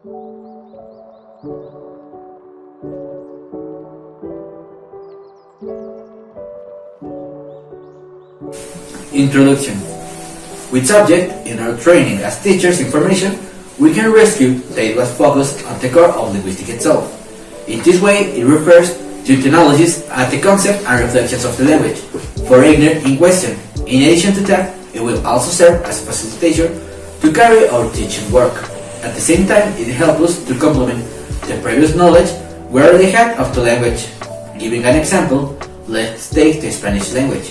Introduction. With subject in our training as teachers information, we can rescue that it was focused on the core of linguistics itself. In this way, it refers to technologies at the concept and reflections of the language, for ignorant in question. In addition to that, it will also serve as a facilitator to carry our teaching work. At the same time, it helps us to complement the previous knowledge we already had of the language. Giving an example, let's take the Spanish language,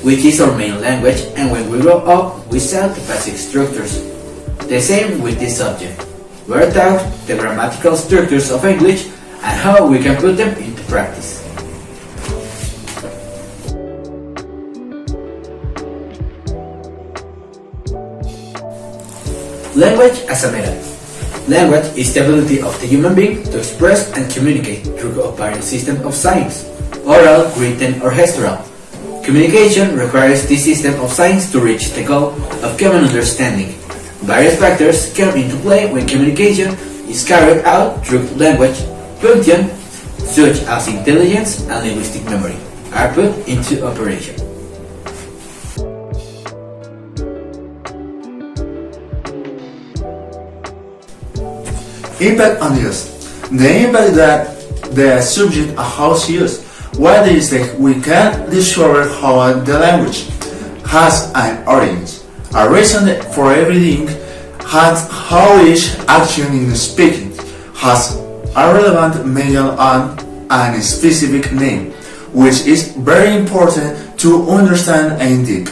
which is our main language, and when we grow up, we saw the basic structures. The same with this subject. We are taught the grammatical structures of English and how we can put them into practice. Language as a method. Language is the ability of the human being to express and communicate through a various system of signs, oral, written, or gestural. Communication requires this system of signs to reach the goal of common understanding. Various factors come into play when communication is carried out through language. Functions such as intelligence and linguistic memory are put into operation. Impact on use. The impact that the subject has used. What is that we can discover how the language has an audience, a reason for everything, has how each action in speaking has a relevant meaning and a specific name, which is very important to understand and deep.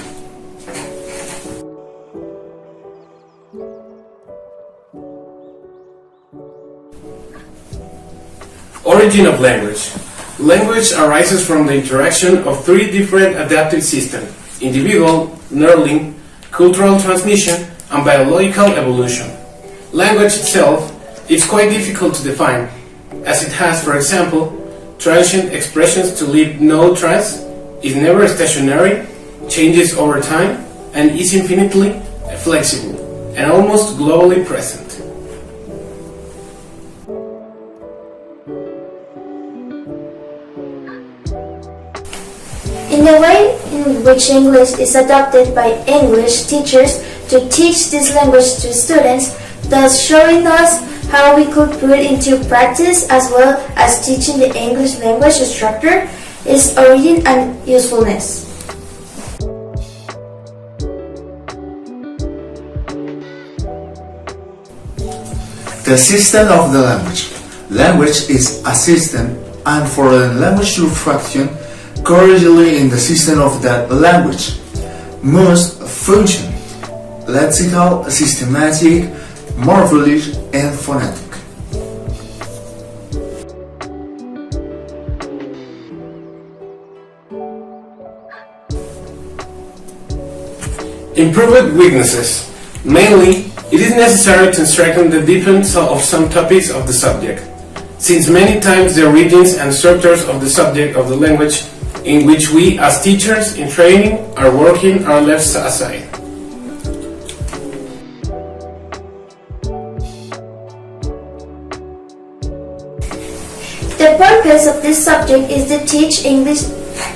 Origin of language. Language arises from the interaction of three different adaptive systems: individual, learning, cultural transmission, and biological evolution. Language itself is quite difficult to define, as it has, for example, transient expressions to leave no trace, is never stationary, changes over time, and is infinitely flexible, and almost globally present. In the way in which English is adopted by English teachers to teach this language to students, thus showing us how we could put into practice as well as teaching the English language structure, its origin and usefulness. The system of the language. Language is a system, and for the language to function correctly in the system of that language must function lexical, systematic, morphologic, and phonetic. Improved weaknesses. Mainly, it is necessary to strengthen the defense of some topics of the subject, since many times the origins and structures of the subject of the language in which we as teachers in training are working are left aside. The purpose of this subject is to teach English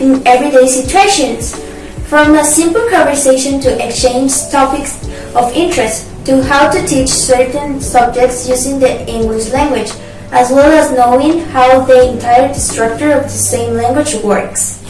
in everyday situations, from a simple conversation to exchange topics of interest to how to teach certain subjects using the English language, as well as knowing how the entire structure of the same language works.